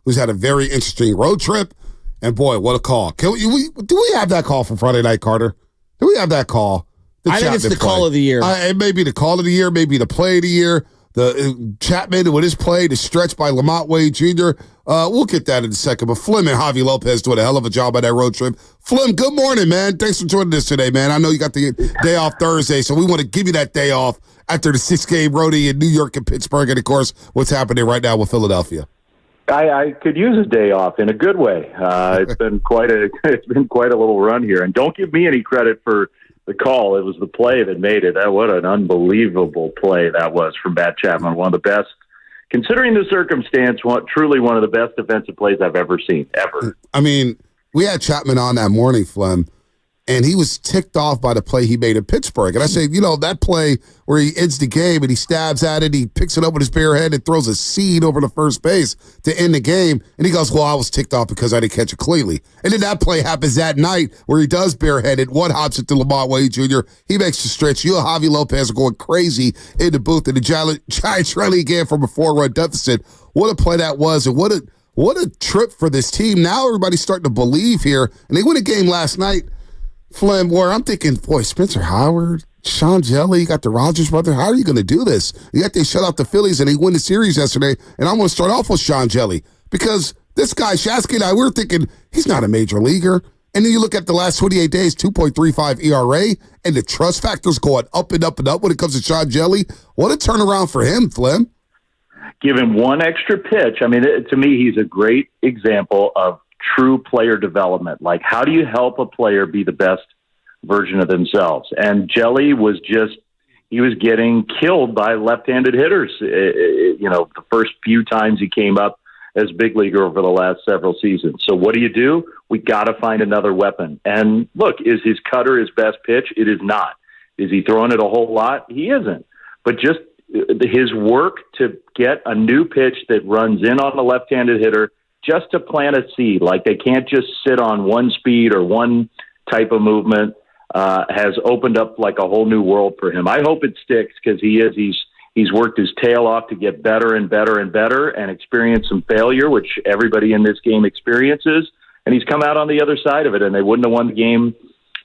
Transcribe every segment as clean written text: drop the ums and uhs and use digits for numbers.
who's had a very interesting road trip. And, boy, what a call. Do we have that call from Friday Night, Carter? Do we have that call? I think it's the call of the year. It may be the call of the year, maybe the play of the year. The Chapman with his play, the stretch by Lamont Wade Jr. We'll get that in a second. But Flem and Javi Lopez doing a hell of a job on that road trip. Flem, good morning, man. Thanks for joining us today, man. I know you got the day off Thursday, so we want to give you that day off after the 6-game roadie in New York and Pittsburgh, and, of course, what's happening right now with Philadelphia. I could use a day off in a good way. It's been quite a little run here, and don't give me any credit for the call. It was the play that made it. What an unbelievable play that was from Matt Chapman. One of the best, considering the circumstance, truly one of the best defensive plays I've ever seen, ever. I mean, we had Chapman on that morning, Flem, and he was ticked off by the play he made in Pittsburgh. And I said, that play where he ends the game and he stabs at it, he picks it up with his bare hand and throws a seed over to first base to end the game. And he goes, well, I was ticked off because I didn't catch it cleanly. And then that play happens that night where he does barehanded, one hops it to Lamont Wade Jr. He makes the stretch. You and Javi Lopez are going crazy in the booth, and the Giants rally again from a 4-run deficit. What a play that was, and what a trip for this team. Now everybody's starting to believe here, and they win a game last night, Flem, where I'm thinking, boy, Spencer Howard, Sean Jelly, you got the Rogers brother. How are you going to do this? Yet they shut out the Phillies and they win the series yesterday. And I'm going to start off with Sean Jelly because this guy, Shasky and I, we're thinking he's not a major leaguer. And then you look at the last 28 days, 2.35 ERA, and the trust factor's going up and up and up when it comes to Sean Jelly. What a turnaround for him, Flem. Give him one extra pitch. I mean, to me, he's a great example of true player development. Like, how do you help a player be the best version of themselves? And Jelly was he was getting killed by left-handed hitters, the first few times he came up as big leaguer over the last several seasons. So what do? We got to find another weapon. And look, is his cutter his best pitch? It is not. Is he throwing it a whole lot? He isn't. But just his work to get a new pitch that runs in on the left-handed hitter, just to plant a seed, like they can't just sit on one speed or one type of movement, has opened up like a whole new world for him. I hope it sticks because he's worked his tail off to get better and better and better and experience some failure, which everybody in this game experiences. And he's come out on the other side of it, and they wouldn't have won the game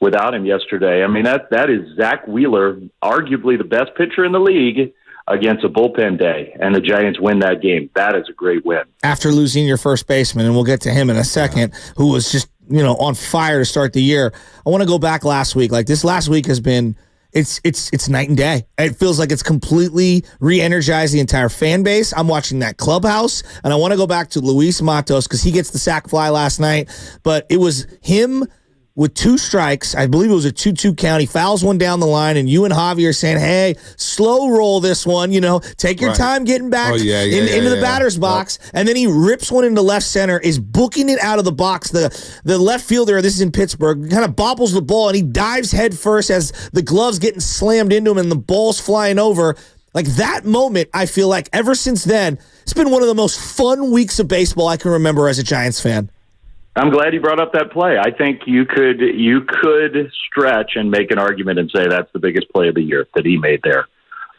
without him yesterday. I mean, that is Zach Wheeler, arguably the best pitcher in the league, against a bullpen day, and the Giants win that game. That is a great win. After losing your first baseman, and we'll get to him in a second, who was just, on fire to start the year, I want to go back last week. Like, this last week has been, it's night and day. It feels like it's completely re-energized the entire fan base. I'm watching that clubhouse, and I want to go back to Luis Matos because he gets the sac fly last night, but it was him with 2 strikes. I believe it was a 2-2 count. He fouls one down the line, and you and Javi are saying, hey, slow roll this one, take your time getting back into the batter's box. Yep. And then he rips one into left center, is booking it out of the box. The left fielder, this is in Pittsburgh, kind of bobbles the ball, and he dives head first as the glove's getting slammed into him and the ball's flying over. Like, that moment, I feel like ever since then, it's been one of the most fun weeks of baseball I can remember as a Giants fan. I'm glad you brought up that play. I think you could stretch and make an argument and say that's the biggest play of the year that he made there.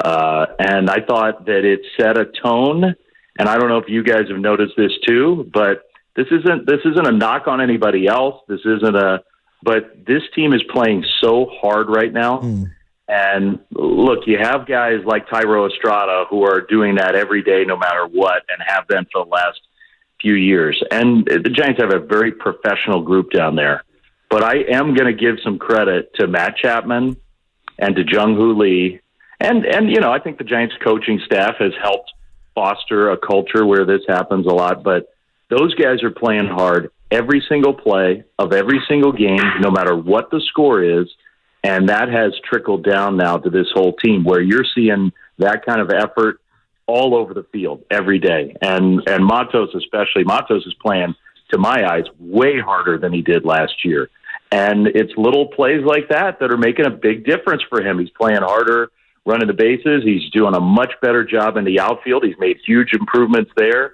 And I thought that it set a tone. And I don't know if you guys have noticed this too, but this isn't a knock on anybody else. But this team is playing so hard right now. And look, you have guys like Thairo Estrada who are doing that every day, no matter what, and have been for the last few years. And the Giants have a very professional group down there. But I am going to give some credit to Matt Chapman and to Jung-Hoo Lee. And I think the Giants coaching staff has helped foster a culture where this happens a lot. But those guys are playing hard every single play of every single game, no matter what the score is. And that has trickled down now to this whole team where you're seeing that kind of effort all over the field every day. And Matos especially. Matos is playing, to my eyes, way harder than he did last year. And it's little plays like that are making a big difference for him. He's playing harder, running the bases. He's doing a much better job in the outfield. He's made huge improvements there.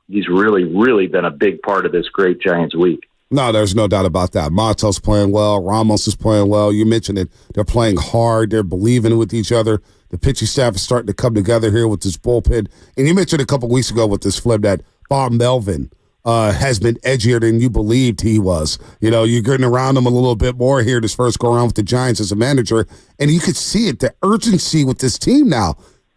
He's really, really been a big part of this great Giants week. No, there's no doubt about that. Matos playing well. Ramos is playing well. You mentioned it. They're playing hard. They're believing with each other. The pitching staff is starting to come together here with this bullpen. And you mentioned a couple weeks ago with this Flem that Bob Melvin has been edgier than you believed he was. You know, you're getting around him a little bit more here this first go around with the Giants as a manager, and you could see it, the urgency with this team now.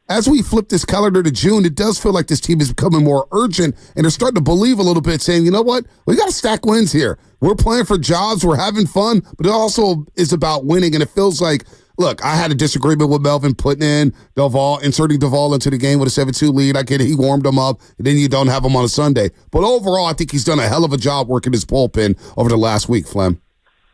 As we flip this calendar to June, it does feel like this team is becoming more urgent, and they're starting to believe a little bit, saying, you know what, we got to stack wins here. We're playing for jobs, we're having fun, but it also is about winning, and it feels like, look, I had a disagreement with Melvin putting in inserting Duvall into the game with a 7-2 lead. I get it, he warmed him up, and then you don't have him on a Sunday. But overall, I think he's done a hell of a job working his bullpen over the last week, Flem.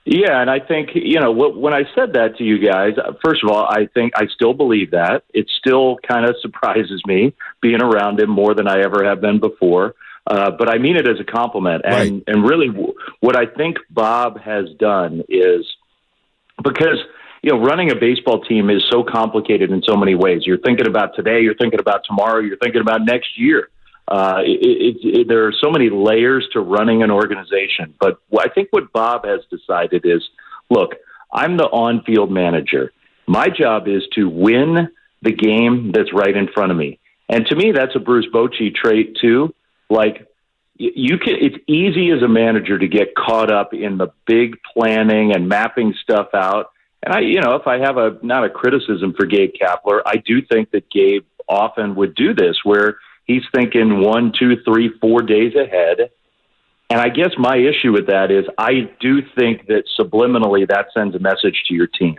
Yeah, and I think, when I said that to you guys, first of all, I think I still believe that. It still kind of surprises me being around him more than I ever have been before. But I mean it as a compliment. And really what I think Bob has done is, because running a baseball team is so complicated in so many ways. You're thinking about today, you're thinking about tomorrow, you're thinking about next year. There are so many layers to running an organization. But I think what Bob has decided is, look, I'm the on-field manager. My job is to win the game that's right in front of me. And to me, that's a Bruce Bochy trait too. Like, it's easy as a manager to get caught up in the big planning and mapping stuff out. And if I have not a criticism for Gabe Kapler, I do think that Gabe often would do this, where he's thinking 1, 2, 3, 4 days ahead. And I guess my issue with that is I do think that subliminally that sends a message to your team.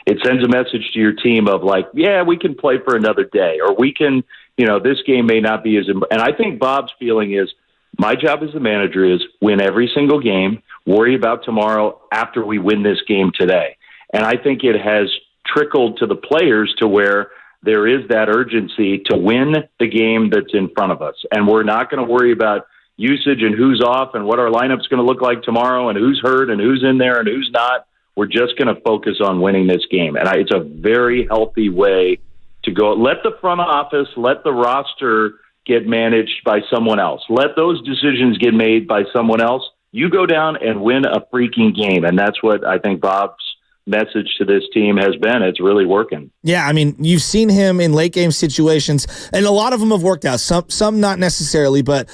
It sends a message to your team of like, yeah, we can play for another day, or we can, this game may not be as, and I think Bob's feeling is, my job as the manager is win every single game, worry about tomorrow after we win this game today. And I think it has trickled to the players to where there is that urgency to win the game that's in front of us. And we're not going to worry about usage and who's off and what our lineup's going to look like tomorrow and who's hurt and who's in there and who's not. We're just going to focus on winning this game. And it's a very healthy way to go. Let the front office, let the roster get managed by someone else. Let those decisions get made by someone else. You go down and win a freaking game. And that's what I think Bob's message to this team has been. It's really working. Yeah, I mean, you've seen him in late game situations, and a lot of them have worked out. Some not necessarily, but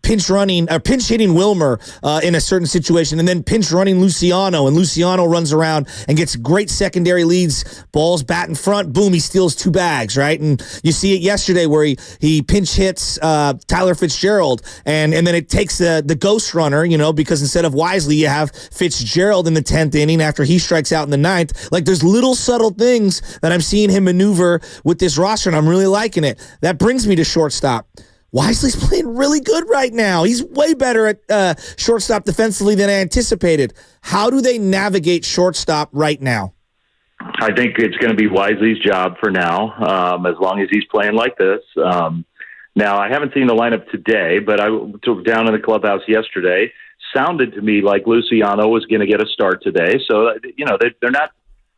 pinch hitting Wilmer in a certain situation, and then pinch running Luciano, and Luciano runs around and gets great secondary leads, balls bat in front, boom, he steals 2 bags, right? And you see it yesterday where he pinch hits Tyler Fitzgerald, and then it takes the ghost runner, because instead of Wisely, you have Fitzgerald in the 10th inning after he strikes out in the 9th. Like, there's little subtle things that I'm seeing him maneuver with this roster, and I'm really liking it. That brings me to shortstop. Wisely's playing really good right now. He's way better at shortstop defensively than I anticipated. How do they navigate shortstop right now? I think it's going to be Wisely's job for now, as long as he's playing like this. Now, I haven't seen the lineup today, but I took down in the clubhouse yesterday. Sounded to me like Luciano was going to get a start today. So, they're not.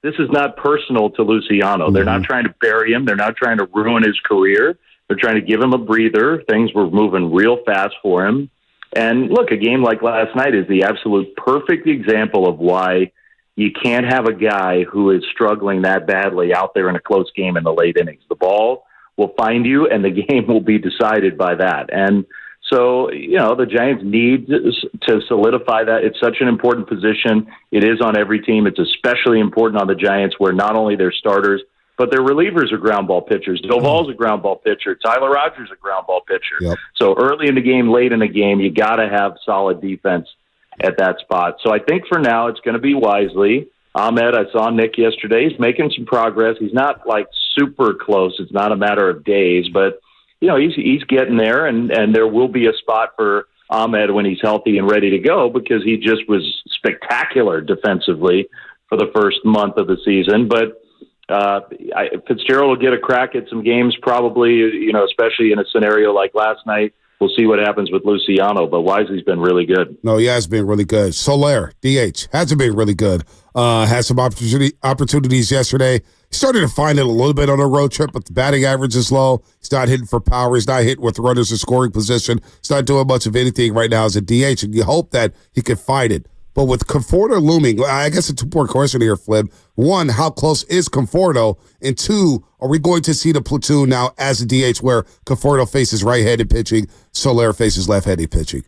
This is not personal to Luciano. Mm-hmm. They're not trying to bury him. They're not trying to ruin his career. They're trying to give him a breather. Things were moving real fast for him. And look, a game like last night is the absolute perfect example of why you can't have a guy who is struggling that badly out there in a close game in the late innings. The ball will find you, and the game will be decided by that. And so, the Giants need to solidify that. It's such an important position. It is on every team. It's especially important on the Giants, where not only their starters, but their relievers are ground ball pitchers. Duvall's a ground ball pitcher. Tyler Rogers is a ground ball pitcher. Yep. So early in the game, late in the game, you got to have solid defense at that spot. So I think for now it's going to be Wisely. Ahmed, I saw Nick yesterday. He's making some progress. He's not like super close. It's not a matter of days, but he's getting there, and there will be a spot for Ahmed when he's healthy and ready to go, because he just was spectacular defensively for the first month of the season. But Fitzgerald will get a crack at some games probably, especially in a scenario like last night. We'll see what happens with Luciano, but Wisely's been really good. No, he has been really good. Soler, DH, hasn't been really good. Had some opportunities yesterday. He started to find it a little bit on a road trip, but the batting average is low. He's not hitting for power. He's not hitting with runners in scoring position. He's not doing much of anything right now as a DH, and you hope that he can find it. But with Conforto looming, I guess a two-part question here, Flip. One, how close is Conforto? And two, are we going to see the platoon now as a DH where Conforto faces right-handed pitching, Soler faces left-handed pitching?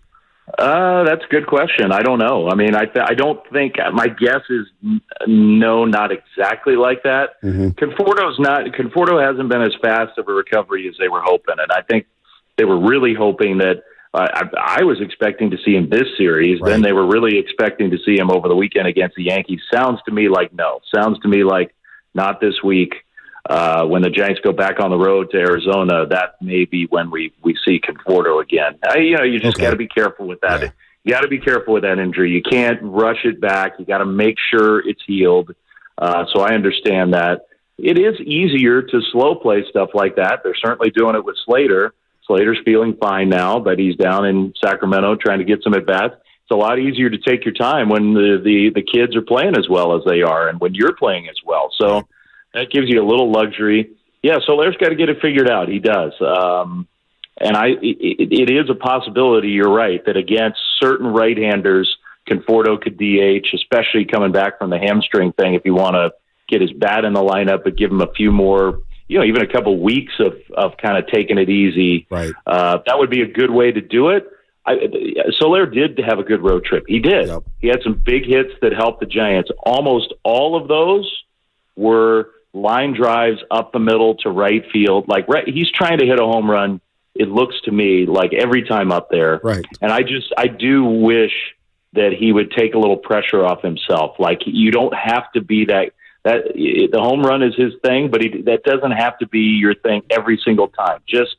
That's a good question. I don't know. I mean, I don't think, my guess is no, not exactly like that. Conforto hasn't been as fast of a recovery as they were hoping. And I think they were really hoping that I was expecting to see him this series. Right. Then they were really expecting to see him over the weekend against the Yankees. Sounds to me like no. Sounds to me like not this week. When the Giants go back on the road to Arizona, that may be when we see Conforto again. You just got to be careful with that. Yeah. You got to be careful with that injury. You can't rush it back. You got to make sure it's healed. So I understand that. It is easier to slow play stuff like that. They're certainly doing it with Slater. Slater's feeling fine now, but he's down in Sacramento trying to get some at-bats. It's a lot easier to take your time when the kids are playing as well as they are and when you're playing as well. So that gives you a little luxury. Yeah, Soler's got to get it figured out. He does. And it is a possibility, you're right, that against certain right-handers, Conforto could DH, especially coming back from the hamstring thing, if you want to get his bat in the lineup, but give him a few more, even a couple weeks of kind of taking it easy. Right. That would be a good way to do it. Soler did have a good road trip. He did. Yep. He had some big hits that helped the Giants. Almost all of those were line drives up the middle to right field. He's trying to hit a home run, it looks to me, like every time up there. Right. And I do wish that he would take a little pressure off himself. Like, you don't have to be that the home run is his thing, but that doesn't have to be your thing every single time. Just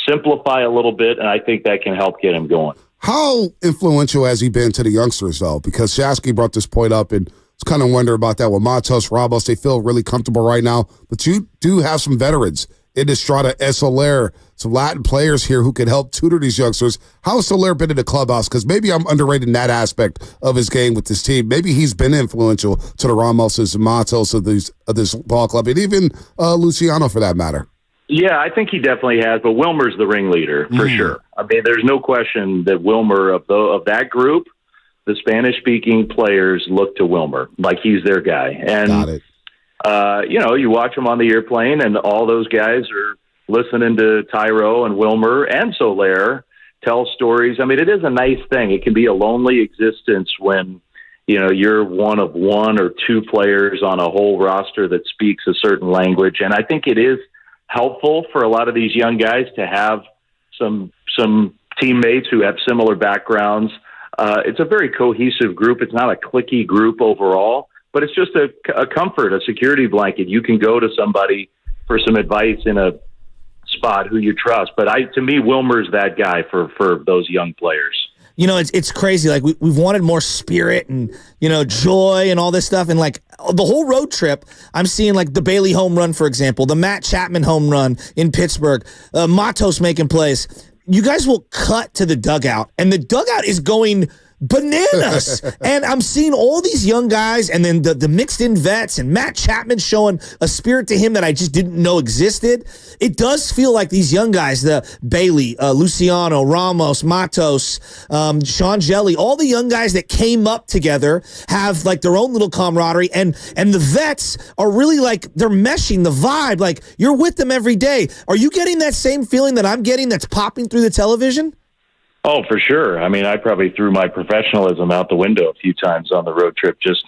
simplify a little bit, and I think that can help get him going. How influential has he been to the youngsters, though? Because Shasky brought this point up, and it's kind of wonder about that with Matos, Ramos. They feel really comfortable right now, but you do have some veterans in Estrada, Soler, some Latin players here who can help tutor these youngsters. How has Soler been in the clubhouse? Because maybe I'm underrating that aspect of his game with this team. Maybe he's been influential to the Ramoses and Matos of this ball club, and even Luciano for that matter. Yeah, I think he definitely has, but Wilmer's the ringleader for sure. I mean, there's no question that Wilmer, of that group, the Spanish-speaking players look to Wilmer like he's their guy. And, got it. You watch him on the airplane, and all those guys are listening to Tyro and Wilmer and Soler tell stories. I mean, it is a nice thing. It can be a lonely existence when, you're one of one or two players on a whole roster that speaks a certain language. And I think it is helpful for a lot of these young guys to have some teammates who have similar backgrounds. It's a very cohesive group. It's not a cliquey group overall, but it's just a comfort, a security blanket. You can go to somebody for some advice in a spot who you trust. But to me, Wilmer's that guy for those young players. It's crazy. Like, we've wanted more spirit and, joy and all this stuff. And, like, the whole road trip, I'm seeing, like, the Bailey home run, for example, the Matt Chapman home run in Pittsburgh, Matos making plays. You guys will cut to the dugout, and the dugout is going bananas. And I'm seeing all these young guys, and then the mixed-in vets, and Matt Chapman showing a spirit to him that I just didn't know existed. It does feel like these young guys, the Bailey, Luciano, Ramos, Matos, Sean Jelly, all the young guys that came up together have, like, their own little camaraderie, and the vets are really, like, they're meshing the vibe. Like, you're with them every day. Are you getting that same feeling that I'm getting that's popping through the television? Oh, for sure. I mean, I probably threw my professionalism out the window a few times on the road trip, just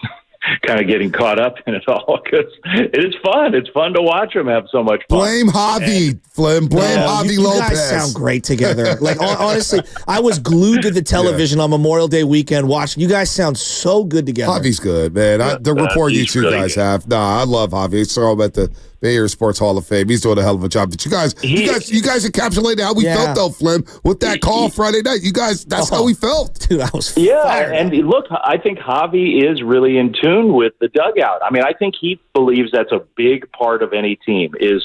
kind of getting caught up in it all, because it is fun. It's fun to watch them have so much fun. Blame Javi, Flynn. Blame Javi Lopez. You guys sound great together. Like, honestly, I was glued to the television on Memorial Day weekend watching. You guys sound so good together. Javi's good, man. The rapport you two really guys have. Nah, I love Javi. I saw him at the Bay Area Sports Hall of Fame. He's doing a hell of a job. But you guys encapsulated how we felt, though, Flynn, with that call Friday night. You guys, that's how we felt. Dude, I was fired up. Look, I think Javi is really in tune with the dugout. I mean, I think he believes that's a big part of any team, is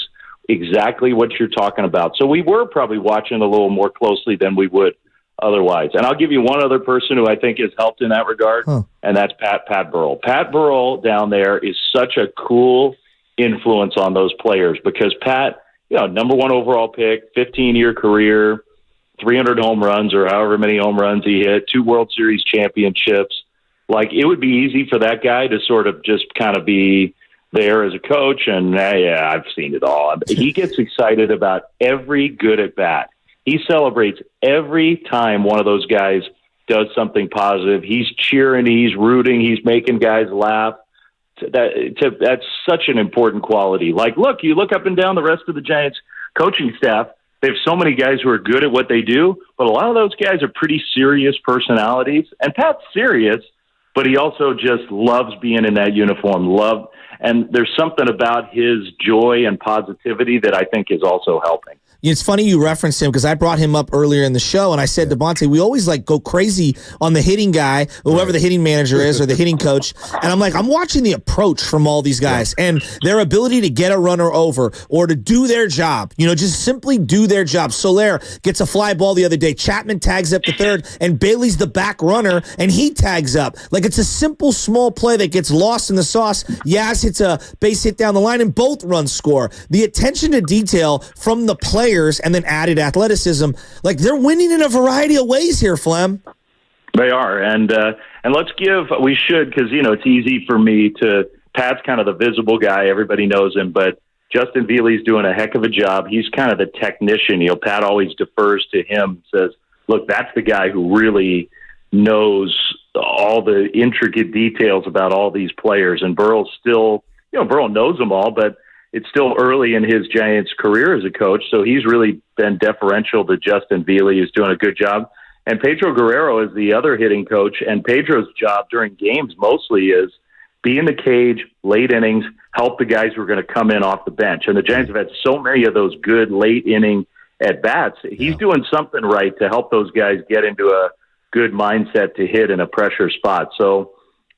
exactly what you're talking about. So we were probably watching a little more closely than we would otherwise. And I'll give you one other person who I think has helped in that regard, and that's Pat Burrell. Pat Burrell down there is such a cool influence on those players, because Pat, number one overall pick, 15-year career, 300 home runs or however many home runs he hit, 2 World Series championships. Like, it would be easy for that guy to sort of just kind of be there as a coach and, yeah, I've seen it all. He gets excited about every good at bat. He celebrates every time one of those guys does something positive. He's cheering, he's rooting, he's making guys laugh. That's such an important quality. Like, look, you look up and down the rest of the Giants coaching staff, they have so many guys who are good at what they do, but a lot of those guys are pretty serious personalities. And Pat's serious, but he also just loves being in that uniform. And there's something about his joy and positivity that I think is also helping. It's funny you referenced him because I brought him up earlier in the show, and I said to Bonte, we always like go crazy on the hitting guy, whoever the hitting manager is or the hitting coach. And I'm like, I'm watching the approach from all these guys and their ability to get a runner over or to do their job, just simply do their job. Soler gets a fly ball the other day. Chapman tags up the third, and Bailey's the back runner, and he tags up. Like, it's a simple, small play that gets lost in the sauce. Yaz hits a base hit down the line, and both runs score. The attention to detail from the players and then added athleticism, like, they're winning in a variety of ways here, Flem. They are, and we should, because it's easy for me to. Pat's kind of the visible guy, everybody knows him, but Justin Veely's doing a heck of a job. He's kind of the technician. Pat always defers to him, says, "Look, that's the guy who really knows all the intricate details about all these players." And Burrow's still, Burrow knows them all, but it's still early in his Giants career as a coach, so he's really been deferential to Justin Veely, who's doing a good job. And Pedro Guerrero is the other hitting coach, and Pedro's job during games mostly is be in the cage, late innings, help the guys who are going to come in off the bench. And the Giants have had so many of those good late inning at-bats. He's doing something right to help those guys get into a good mindset to hit in a pressure spot. So,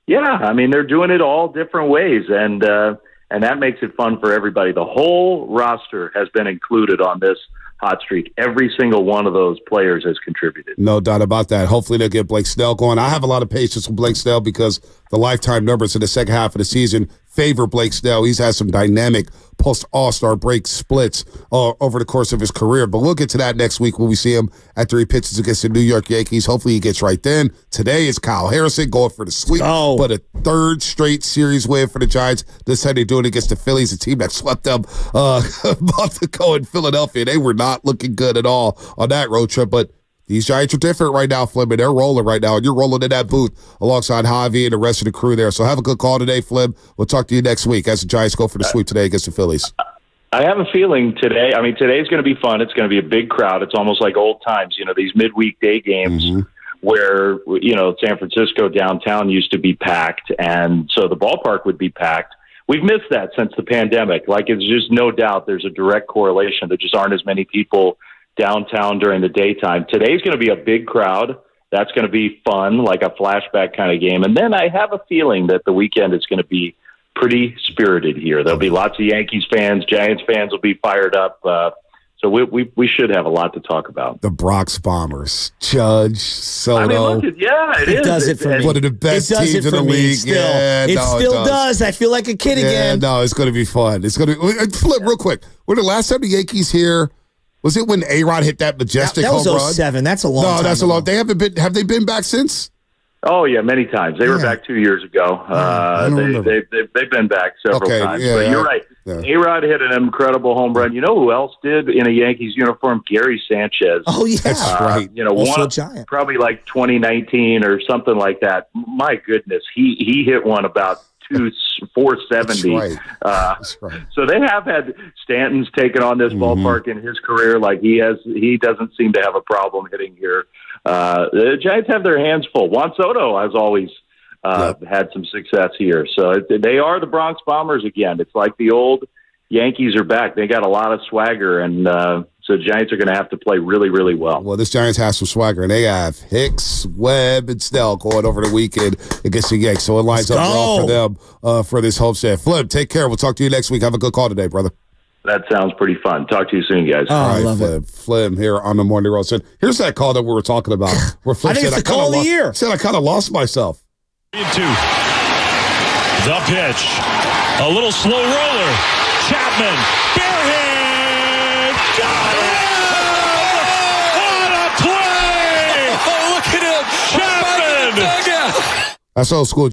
they're doing it all different ways, and that makes it fun for everybody. The whole roster has been included on this hot streak. Every single one of those players has contributed. No doubt about that. Hopefully they'll get Blake Snell going. I have a lot of patience with Blake Snell because the lifetime numbers in the second half of the season favor Blake Snell. He's had some dynamic post-All-Star break splits over the course of his career. But we'll get to that next week when we see him after he pitches against the New York Yankees. Hopefully he gets right then. Today is Kyle Harrison going for the sweep, but a third straight series win for the Giants. This time they're doing it against the Phillies, a team that swept them a month ago in Philadelphia. They were not looking good at all on that road trip, but these Giants are different right now, Flem, and they're rolling right now, and you're rolling in that booth alongside Javi and the rest of the crew there. So have a good call today, Flem. We'll talk to you next week as the Giants go for the sweep today against the Phillies. I have a feeling today, today's going to be fun. It's going to be a big crowd. It's almost like old times, these midweek day games where, San Francisco downtown used to be packed, and so the ballpark would be packed. We've missed that since the pandemic. Like, it's just no doubt there's a direct correlation. There just aren't as many people downtown during the daytime. Today's going to be a big crowd. That's going to be fun, like a flashback kind of game. And then I have a feeling that the weekend is going to be pretty spirited here. There'll be lots of Yankees fans. Giants fans will be fired up. So we should have a lot to talk about. The Bronx Bombers, Judge, Soto. Look, it does it for me. One of the best teams in the league. Still. It does. I feel like a kid again. No, it's going to be fun. It's going to flip real quick. When the last time the Yankees here? Was it when A-Rod hit that majestic home run? That was 07. That's a long time. No, that's a long. They haven't been. Have they been back since? Oh yeah, many times. They were back 2 years ago. They've been back several times. Yeah, but you're right. Yeah. A-Rod hit an incredible home run. You know who else did in a Yankees uniform? Gary Sanchez. Oh yeah, that's right. Also giant. Probably like 2019 or something like that. My goodness, he hit one about 470. That's right. That's right. So they have had Stanton's taken on this ballpark in his career. Like he doesn't seem to have a problem hitting here. The Giants have their hands full. Juan Soto has always had some success here. So they are the Bronx Bombers again. It's like the old Yankees are back. They got a lot of swagger, and so the Giants are going to have to play really, really well. Well, this Giants has some swagger, and they have Hicks, Webb, and Snell going over the weekend against the Yankees. So it lines up well for them for this homestand. Flip, take care. We'll talk to you next week. Have a good call today, brother. That sounds pretty fun. Talk to you soon, guys. Oh, I love it. Flim here on the Morning Roast. Here's that call that we were talking about. Where Flim I think it's the call of the year. Said I kind of lost myself. Into the pitch. A little slow roller. Chapman. Bare hit. Got it! What a play! Oh, look at him. Chapman. That's old school.